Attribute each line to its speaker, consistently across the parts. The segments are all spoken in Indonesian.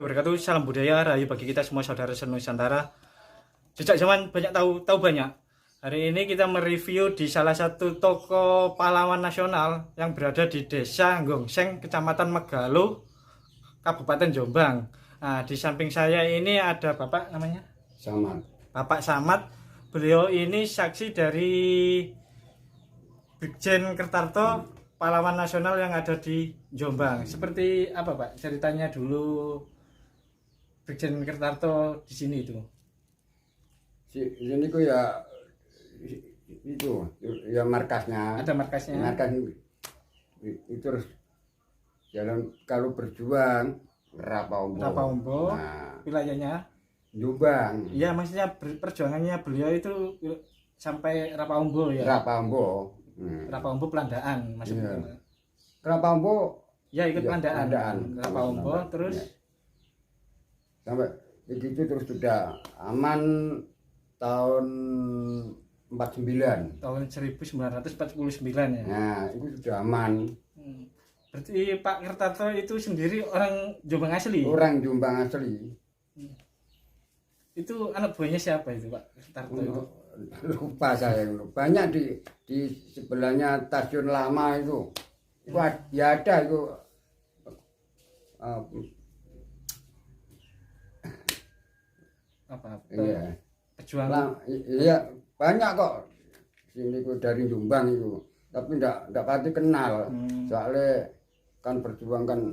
Speaker 1: Wabarakatuh, salam budaya, rahayu bagi kita semua saudara senusantara. Sejak zaman banyak tahu banyak. Hari ini kita mereview di salah satu toko pahlawan nasional yang berada di Desa Gongseng, Kecamatan Megalo, Kabupaten Jombang. Nah, di samping saya ini ada Bapak namanya
Speaker 2: Samad.
Speaker 1: Bapak Samad. Beliau ini saksi dari Brigjen Kertarto, pahlawan nasional yang ada di Jombang. Seperti apa, Pak? Ceritanya dulu Brigjen Kertarto di sini itu.
Speaker 2: Sini ku ya itu ya markasnya.
Speaker 1: Ada markasnya.
Speaker 2: Markas itu terus jalan kalau berjuang Rapaumbo.
Speaker 1: Nah, wilayahnya
Speaker 2: Jombang.
Speaker 1: iya, maksudnya perjuangannya beliau itu sampai Rapaumbo ya.
Speaker 2: Rapaumbo.
Speaker 1: Rapaumbo Pelandaan maksudnya.
Speaker 2: Iya. Rapaumbo
Speaker 1: Ya ikut
Speaker 2: ya,
Speaker 1: Pelandaan. Rapaumbo terus
Speaker 2: ya. Sampai begitu terus sudah aman tahun 49.
Speaker 1: tahun 1949 ya.
Speaker 2: Nah, itu sudah aman.
Speaker 1: Berarti Pak Kertarto itu sendiri orang Jombang asli.
Speaker 2: Orang Jombang asli.
Speaker 1: Itu anak buahnya siapa itu Pak Kertarto itu?
Speaker 2: Lupa saya banyak di sebelahnya stasiun lama itu ya ada itu
Speaker 1: Apa?
Speaker 2: iya
Speaker 1: Pejuang.
Speaker 2: iya banyak kok sini itu dari Jombang itu, tapi enggak pasti kenal. Soalnya kan berjuang kan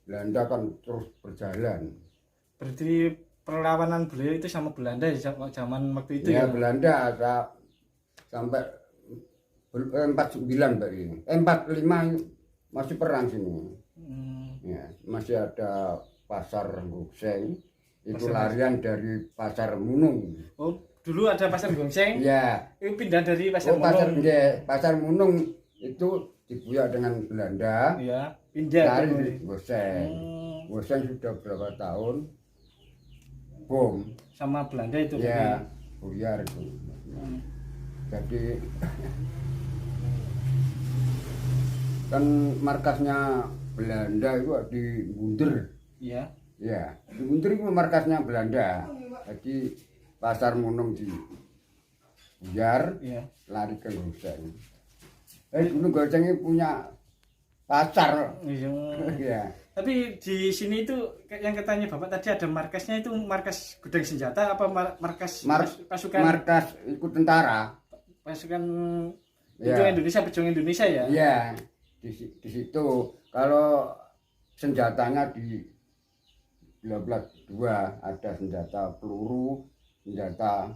Speaker 2: Belanda kan terus berjalan.
Speaker 1: Berarti perlawanan beliau itu sama Belanda ya zaman waktu itu
Speaker 2: Ya
Speaker 1: ya.
Speaker 2: Belanda sampai 49 berarti 45 masih perang sini. Ya, masih ada pasar Gongseng. Itu larian dari pasar Munung.
Speaker 1: Oh, dulu ada pasar Gongseng.
Speaker 2: Ya.
Speaker 1: Itu pindah dari pasar
Speaker 2: Munung.
Speaker 1: Munung.
Speaker 2: Pasar Munung itu dibuat dengan Belanda.
Speaker 1: Iya, pindah
Speaker 2: Lari
Speaker 1: ke
Speaker 2: di Gongseng. Gongseng sudah berapa tahun? Bom.
Speaker 1: Sama Belanda itu.
Speaker 2: Ya, buyar itu. Jadi kan markasnya Belanda itu di Bunder.
Speaker 1: Iya.
Speaker 2: Ya, di Bunder itu markasnya Belanda. Jadi pasar Munung di buyar,
Speaker 1: Iya.
Speaker 2: lari ke Gongseng. Dulu Gongseng ini punya pasar.
Speaker 1: Iya.
Speaker 2: Ya.
Speaker 1: Tapi di sini itu yang katanya Bapak tadi ada markasnya, itu markas gudang senjata apa markas pasukan?
Speaker 2: Markas ikut tentara.
Speaker 1: Pasukan
Speaker 2: Ya.
Speaker 1: itu Indonesia, pejuang Indonesia ya?
Speaker 2: Iya, di situ. Kalau senjatanya di 12 ada senjata peluru, senjata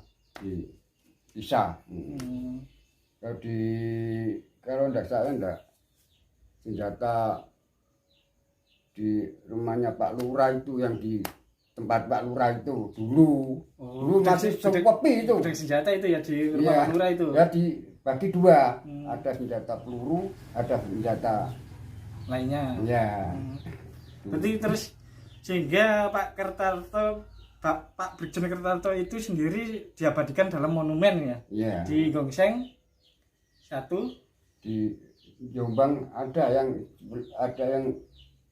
Speaker 2: bisa. Kalau enggak salah enggak senjata di rumahnya Pak Lurah itu, yang di tempat Pak Lurah itu dulu masih sepi itu.
Speaker 1: Gudang senjata itu ya di rumah Pak Lurah itu.
Speaker 2: Ya dibagi dua, ada senjata peluru, ada senjata
Speaker 1: lainnya.
Speaker 2: Ya.
Speaker 1: Berarti terus sehingga Pak Kertarto, Pak Brigjen Kertarto itu sendiri diabadikan dalam monumen ya.
Speaker 2: Ya.
Speaker 1: Di Gongseng satu,
Speaker 2: Di Jombang ada yang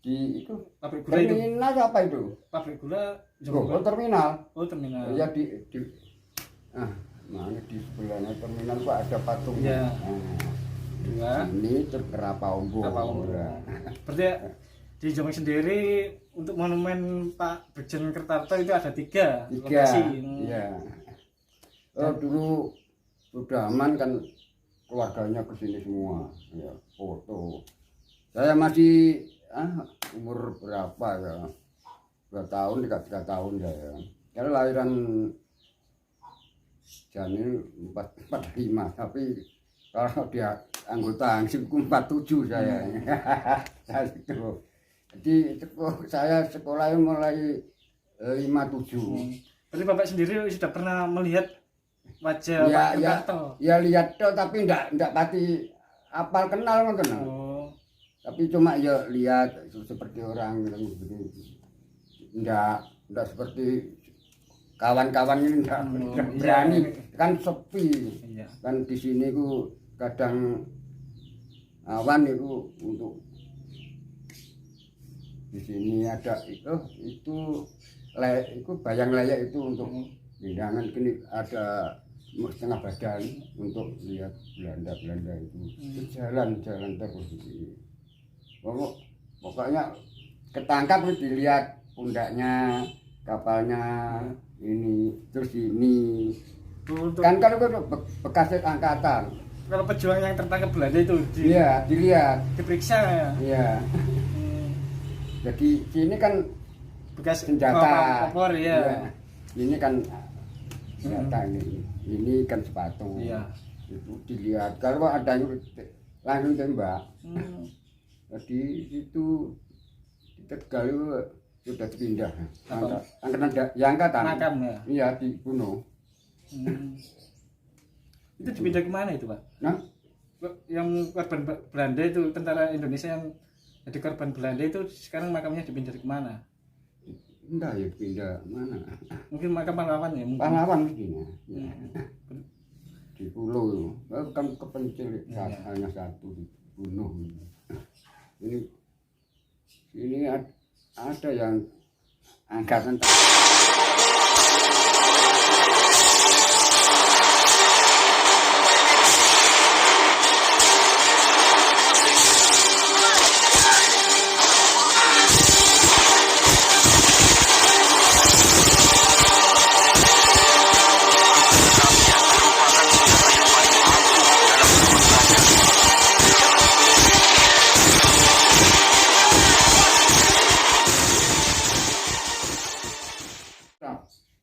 Speaker 2: di itu
Speaker 1: pabrik gula itu.
Speaker 2: terminal apa itu?
Speaker 1: Pabrik gula
Speaker 2: Oh, terminal.
Speaker 1: Oh, terminal.
Speaker 2: Ya mana di sebelahnya terminal kok ada patungnya.
Speaker 1: Ya. Dua.
Speaker 2: Ini Rapaumbo.
Speaker 1: Berarti di Jombang sendiri untuk monumen Pak Brigjen Kertarto itu ada tiga lokasi.
Speaker 2: Iya. Dulu sudah aman kan, keluarganya ke sini semua. Ya, foto. Saya masih umur berapa ya? 2 tahun, 3 tahun saya. Karena lahiran Januari 45, tapi kalau dia anggota Hansipku 47 saya. Jadi saya sekolahnya mulai 57.
Speaker 1: Berarti Bapak sendiri sudah pernah melihat wajah Pak Kertarto?
Speaker 2: Ya lihat tuh, tapi enggak pati apal kenal ngoten. Tapi cuma ya lihat seperti orang gitu. Enggak seperti kawan-kawan ini enggak berani. Kan sepi.
Speaker 1: Iya.
Speaker 2: Kan di sini ku kadang awan itu untuk di sini ada itu itu bayang layak itu untuk pindangan, kini ada setengah badan untuk lihat Belanda itu. Jalan terus di sini. Pokoknya ketangkap itu dilihat pundaknya, kapalnya ini, terus ini. Kan kalau bekas angkatan.
Speaker 1: Kalau pejuang yang tertangkap Belanda itu
Speaker 2: Iya, dilihat,
Speaker 1: diperiksa ya.
Speaker 2: Iya. Jadi sini kan
Speaker 1: Bekas
Speaker 2: senjata.
Speaker 1: kompor ya.
Speaker 2: Iya. Ini kan senjata ini. Ini kan sepatu.
Speaker 1: Iya.
Speaker 2: Itu dilihat. Kalau ada yang langsung tembak. Jadi itu di Tegal itu sudah dipindah. Angkatan.
Speaker 1: Makam ya.
Speaker 2: Iya, dibunuh.
Speaker 1: Itu dipindah kemana itu Pak?
Speaker 2: Nah,
Speaker 1: yang korban Belanda itu, tentara Indonesia yang jadi korban Belanda itu sekarang makamnya dipindah kemana?
Speaker 2: enggak ya pindah mana?
Speaker 1: Mungkin makam pahlawan ya mungkin.
Speaker 2: Pahlawan mestinya. Ya. Di pulau kan kepencil hanya satu dibunuh. Ini ada yang angkatan.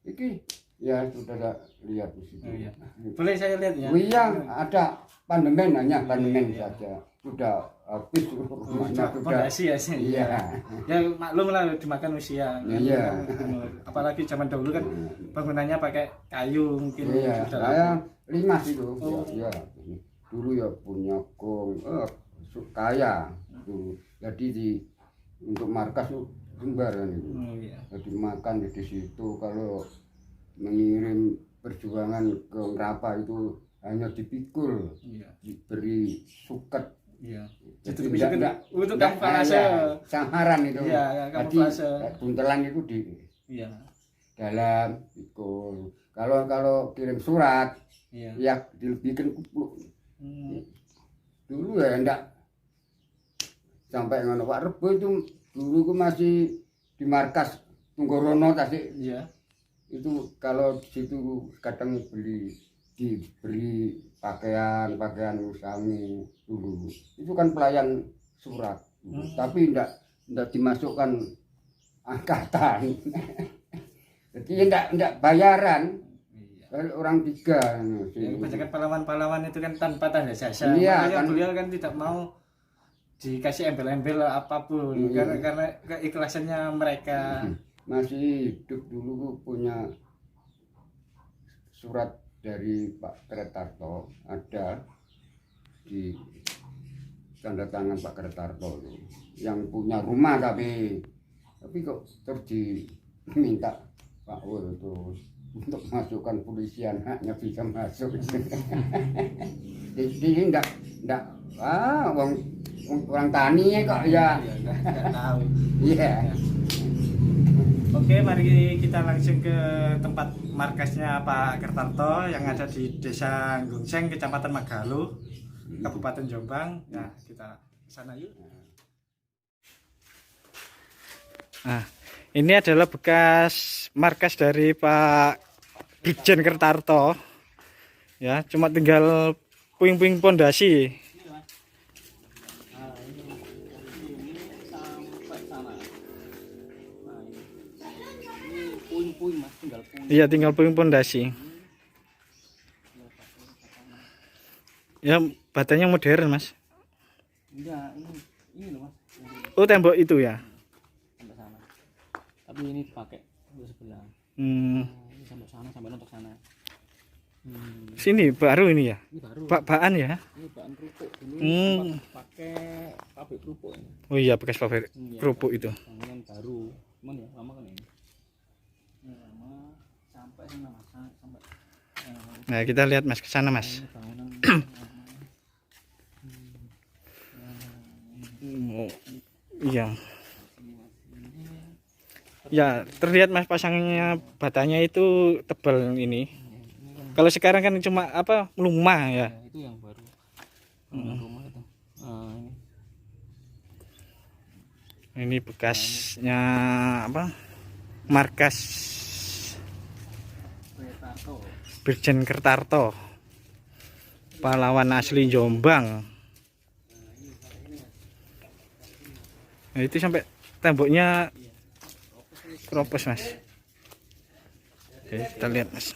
Speaker 2: Iki ya sudah lihat di situ.
Speaker 1: Oh, iya. Boleh saya lihat ya?
Speaker 2: Oh iya, ada pandemen hanya pandemen saja. Sudah habis rumahnya sudah.
Speaker 1: Fondasi ya sih.
Speaker 2: Iya.
Speaker 1: Ya maklum lah dimakan usia.
Speaker 2: Iya.
Speaker 1: Apalagi zaman dahulu kan bangunannya pakai kayu mungkin.
Speaker 2: Iya, saya limas itu.
Speaker 1: Oh.
Speaker 2: Ya, dulu ya punya gong, kaya. Jadi untuk markas tuh sumber kan itu.
Speaker 1: Oh, iya.
Speaker 2: Jadi makan di situ, kalau mengirim perjuangan ke Ngerapa itu hanya dipikul,
Speaker 1: Iya.
Speaker 2: diberi suket.
Speaker 1: Iya.
Speaker 2: Jadi
Speaker 1: Untuk kamuflase.
Speaker 2: Samaran itu.
Speaker 1: Iya,
Speaker 2: Jadi
Speaker 1: kamuflase.
Speaker 2: buntelan itu di
Speaker 1: Iya.
Speaker 2: dalam pikul. Kalau kirim surat,
Speaker 1: Iya.
Speaker 2: ya dibikin kupluk. Dulu ya enggak sampai ngono. Pak Rebo itu dulu ku masih di markas Tunggorono Tasik.
Speaker 1: Iya.
Speaker 2: Itu kalau di situ kadang diberi pakaian usami dulu. Itu kan pelayan surat. Tapi enggak dimasukkan angkatan. Jadi enggak bayaran.
Speaker 1: Iya.
Speaker 2: Orang tiga.
Speaker 1: Ya, kebanyakan pahlawan-pahlawan itu kan tanpa tanda jasa.
Speaker 2: Iya,
Speaker 1: Makanya
Speaker 2: kan.
Speaker 1: beliau kan tidak mau dikasih embel-embel apapun karena keikhlasannya mereka.
Speaker 2: Masih hidup dulu punya surat dari Pak Kretarto, ada di tanda tangan Pak Kretarto itu, yang punya rumah tapi kok terus diminta Pak Wul itu untuk masukkan polisian hanya bisa masuk. Jadi enggak orang tani kok ya.
Speaker 1: Nggak tahu.
Speaker 2: Iya.
Speaker 1: Oke, mari kita langsung ke tempat markasnya Pak Kertarto yang ada di Desa Gongseng, Kecamatan Magalu, Kabupaten Jombang. Nah, kita ke sana yuk. Nah, ini adalah bekas markas dari Pak Brigjen Kertarto. Ya, cuma tinggal puing-puing pondasi. Iya, tinggal puing pondasi. Ya, batanya modern, Mas.
Speaker 3: Enggak, ini loh Mas.
Speaker 1: Oh, tembok itu ya.
Speaker 3: Sampai sana. Tapi ini dipakai untuk sebelah.
Speaker 1: Hmm.
Speaker 3: Ini sampai sana, sampai untuk sana.
Speaker 1: Sini baru ini ya.
Speaker 3: Ini baru.
Speaker 1: Bak-bakan ya.
Speaker 3: Ini bahan kerupuk dulu.
Speaker 1: Hmm.
Speaker 3: Pakai pabrik kerupuk ini.
Speaker 1: Oh iya, bekas pabrik
Speaker 3: Iya,
Speaker 1: kerupuk itu.
Speaker 3: bangunan baru. Cuman ya lama kan ini. Ini lama sampai sana Mas, sampai.
Speaker 1: Nah, kita lihat Mas ke sana, Mas.
Speaker 3: Ini bangunan.
Speaker 1: Oh, iya.
Speaker 3: Ini Mas.
Speaker 1: Ya, terlihat Mas pasangnya batanya itu tebal ini. Kalau sekarang kan cuma apa lumah ya.
Speaker 3: Nah, itu yang baru. Rumah itu.
Speaker 1: Ini bekasnya apa? Markas Brigjen Kertarto. Pahlawan asli Jombang. Nah, itu sampai temboknya keropos Mas. Oke, kita lihat Mas.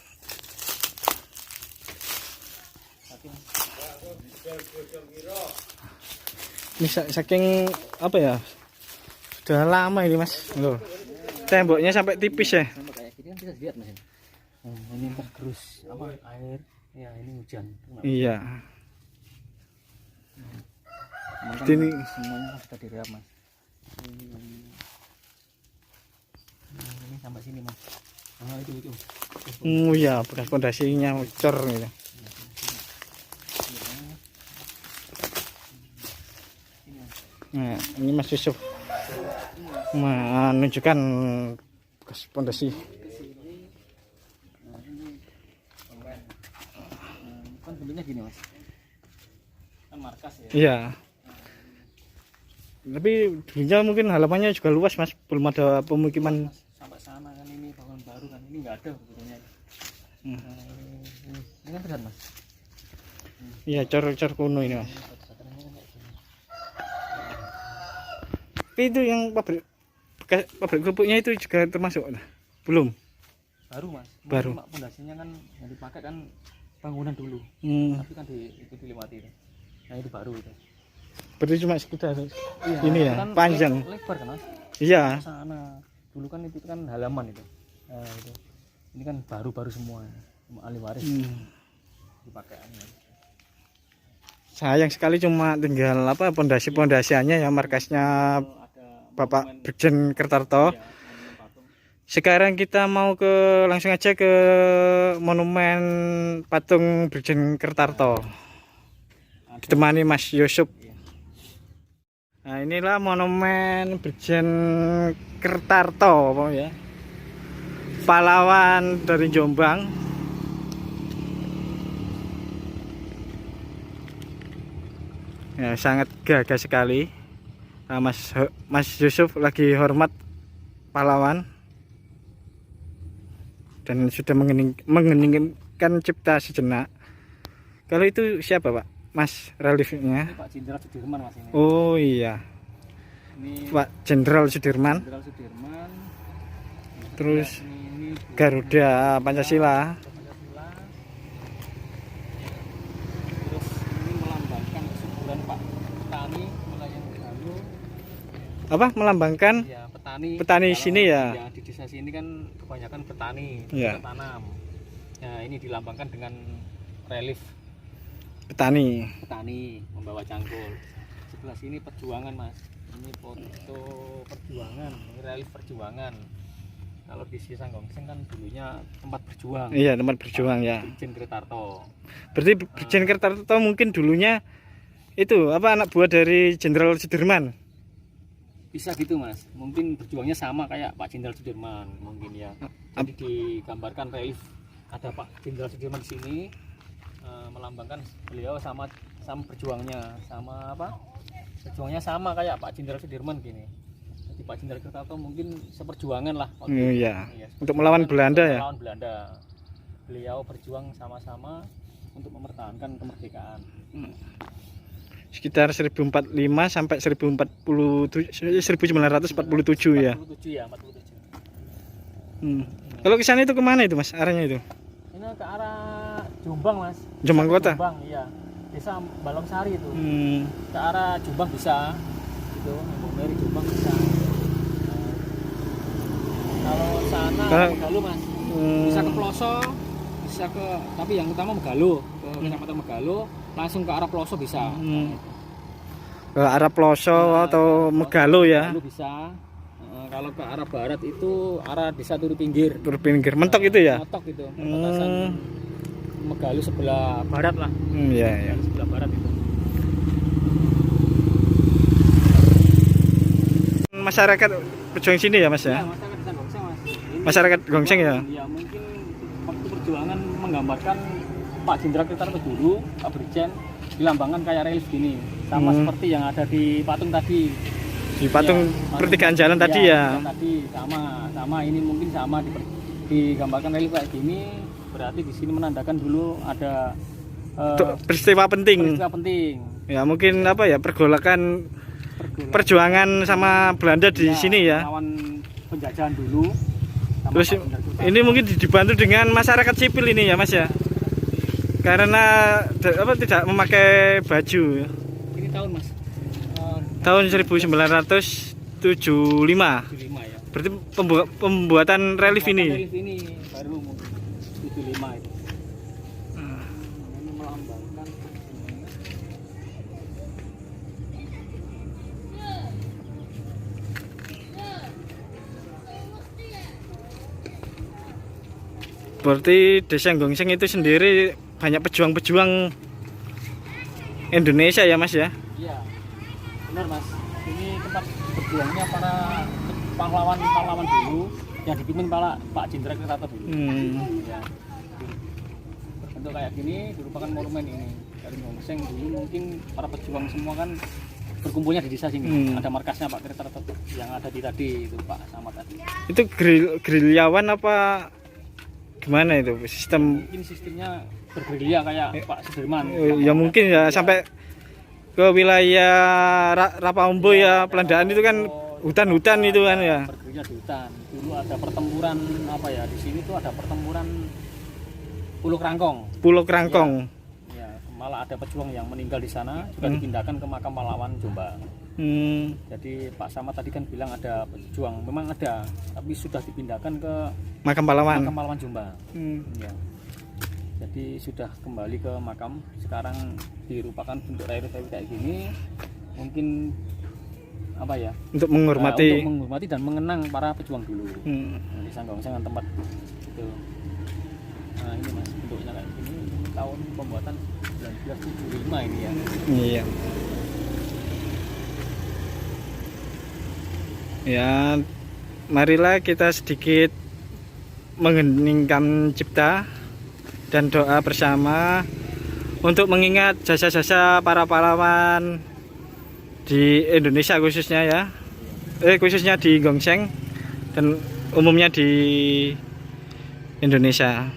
Speaker 1: Ini saking apa ya? Sudah lama ini Mas. Loh. Temboknya sampai tipis ya.
Speaker 3: Sama kayak gini kan bisa lihat Mas. Ini tergerus apa air. Ya, ini hujan.
Speaker 1: Iya.
Speaker 3: Kan
Speaker 1: Ini
Speaker 3: semuanya kan sudah direhab Mas. Ini sampai sini Mas. Itu.
Speaker 1: oh iya, bekas pondasinya bocor gitu. Nah, ini Mas Yusuf menunjukkan bekas pondasi.
Speaker 3: Kan bentuknya gini Mas. Kan markas ya.
Speaker 1: Iya. Tapi dulunya mungkin halamannya juga luas Mas, belum ada pemukiman.
Speaker 3: Sampai sana kan ini bangunan baru kan ini nggak ada sebetulnya. Ini kan benar Mas.
Speaker 1: Iya, cor kuno ini Mas. Tapi itu yang pabrik pabrik kerupuknya itu juga termasuk belum?
Speaker 3: Baru Mas.
Speaker 1: Baru.
Speaker 3: Cuma pondasinya kan yang dipakai kan bangunan dulu. Tapi kan itu dilewati itu. Nah itu baru itu.
Speaker 1: Berarti cuma sekitar
Speaker 3: Iya,
Speaker 1: ini ya,
Speaker 3: kan
Speaker 1: panjang.
Speaker 3: lebar kan Mas.
Speaker 1: Iya.
Speaker 3: Sana dulu kan itu kan halaman itu. Nah, itu. Ini kan baru-baru semua. Cuma ahli waris dipakaiannya.
Speaker 1: Sayang sekali cuma tinggal apa pondasi-pondasiannya ya, markasnya Bapak Brigjen Kertarto. Sekarang kita mau langsung aja ke monumen patung Brigjen Kertarto. Ditemani Mas Yusuf. Nah, inilah monumen Brigjen Kertarto ya. Pahlawan dari Jombang. Ya, sangat gagah sekali. Nah, Mas Yusuf lagi hormat pahlawan dan sudah mengeningkan cipta sejenak. Kalau itu siapa Pak? Mas reliefnya?
Speaker 3: Ini Pak Jenderal Sudirman Mas ini.
Speaker 1: Oh iya.
Speaker 3: Ini
Speaker 1: Pak Jenderal Sudirman.
Speaker 3: Jenderal Sudirman.
Speaker 1: Terus
Speaker 3: Ini
Speaker 1: Garuda Pancasila.
Speaker 3: Terus ini melambangkan kesuburan Pak petani nelayan Galuh.
Speaker 1: Apa melambangkan?
Speaker 3: Ya, petani.
Speaker 1: Petani sini ya?
Speaker 3: Ya, di desa sini kan kebanyakan petani,
Speaker 1: Ya.
Speaker 3: tanam. Nah, ini dilambangkan dengan relief
Speaker 1: Petani.
Speaker 3: petani membawa cangkul. Sebelah sini perjuangan Mas. Ini foto perjuangan, ini relief perjuangan. Kalau di Sanggongseng kan dulunya tempat berjuang.
Speaker 1: Iya, tempat berjuang ya.
Speaker 3: Brigjen Kertarto.
Speaker 1: Berarti Brigjen Kertarto mungkin dulunya itu apa anak buah dari Jenderal Sudirman?
Speaker 3: Bisa gitu Mas. Mungkin berjuangnya sama kayak Pak Jenderal Sudirman mungkin ya. Jadi digambarkan relief ada Pak Jenderal Sudirman di sini melambangkan beliau sama berjuangnya, sama apa? Berjuangnya sama kayak Pak Jenderal Sudirman gini. Jadi Pak Jenderal Kertarto mungkin seperjuangan lah.
Speaker 1: Iya.
Speaker 3: Iya,
Speaker 1: Untuk melawan Belanda ya.
Speaker 3: Melawan Belanda. Beliau berjuang sama-sama untuk mempertahankan kemerdekaan.
Speaker 1: Sekitar 1045 sampai 1947 ya.
Speaker 3: 47 ya, 47.
Speaker 1: Kalau ke sana itu kemana itu Mas? Arahnya itu?
Speaker 3: Ini ke arah Jombang Mas.
Speaker 1: Jombang kota.
Speaker 3: Jombang, iya. Desa Balongsari itu.
Speaker 1: Hmm.
Speaker 3: Ke arah Jombang bisa. Gitu, dari Jombang bisa. Kalau sana Megalo Mas. Bisa ke Ploso, bisa ke tapi yang utama Megalo, ke Kecamatan Megalo, langsung ke arah Ploso bisa.
Speaker 1: Ke arah Ploso atau Megalo ya.
Speaker 3: Megalo bisa. Kalau ke arah barat itu arah desa Turu Pinggir.
Speaker 1: Turu Pinggir. Mentok itu ya?
Speaker 3: Mentok itu. Perbatasan Megalo sebelah barat lah.
Speaker 1: Iya, iya.
Speaker 3: Sebelah barat itu.
Speaker 1: Masyarakat berjuang sini ya Mas ya?
Speaker 3: Masyarakat desa Gongseng
Speaker 1: masyarakat Gongseng ya.
Speaker 3: Ya mungkin waktu perjuangan menggambarkan Pak Jenderal Kertanegara dulu, Pak Brigjen, dilambangkan kayak relief gini, sama seperti yang ada di patung tadi.
Speaker 1: Di patung pertigaan jalan tadi ya.
Speaker 3: Tadi sama ini mungkin sama digambarkan relief kayak gini, berarti di sini menandakan dulu ada
Speaker 1: peristiwa penting.
Speaker 3: peristiwa penting.
Speaker 1: Ya mungkin apa ya pergolakan perjuangan sama Belanda di sini ya.
Speaker 3: Lawan penjajahan dulu. Sama
Speaker 1: Terus
Speaker 3: Pak Jenderal Kertanegara.
Speaker 1: ini mungkin dibantu dengan masyarakat sipil ini ya Mas ya. Karena tidak memakai baju.
Speaker 3: Ini tahun Mas.
Speaker 1: Tahun 1975.
Speaker 3: 75 ya.
Speaker 1: Berarti pembuatan relief ini.
Speaker 3: Relief ini baru 75 itu. Ini melambangkan
Speaker 1: Berarti Desa Gongseng itu sendiri banyak pejuang-pejuang Indonesia ya Mas ya.
Speaker 3: iya. Benar Mas. Ini tempat berjuangnya para pahlawan-pahlawan dulu yang dipimpin Pak Jenderal Kertanegara dulu. Ya. Bentuk kayak gini merupakan monumen ini. Dari Gongseng dulu mungkin para pejuang semua kan berkumpulnya di desa sini. Ada markasnya Pak Kertanegara yang ada di tadi itu Pak Samad tadi.
Speaker 1: Itu gerilyawan apa gimana itu sistem?
Speaker 3: Mungkin sistemnya bergerilya kayak Pak Sudirman.
Speaker 1: Ya mungkin ya sampai ke wilayah Rapaumbo ya, Pelandaan itu kan hutan-hutan itu kan ya.
Speaker 3: Bergerilya di hutan. Dulu ada pertempuran apa ya, di sini tuh ada pertempuran Pulau Kerangkong.
Speaker 1: Pulau Kerangkong.
Speaker 3: Ya, malah ada pejuang yang meninggal di sana juga dipindahkan ke makam pahlawan Jombang. Jadi Pak Samad tadi kan bilang ada pejuang, memang ada, tapi sudah dipindahkan ke
Speaker 1: makam pahlawan.
Speaker 3: makam pahlawan Jombang. Ya. Jadi sudah kembali ke makam. Sekarang dirupakan bentuk relief kayak gini, mungkin apa ya?
Speaker 1: Untuk menghormati.
Speaker 3: Untuk menghormati dan mengenang para pejuang dulu. Di Gongseng tempat itu. Nah ini Mas, bentuknya kayak gini. Tahun pembuatan 1975 ini ya.
Speaker 1: Iya. Ya, marilah kita sedikit mengheningkan cipta dan doa bersama untuk mengingat jasa-jasa para pahlawan di Indonesia khususnya ya. Khususnya di Gongseng dan umumnya di Indonesia.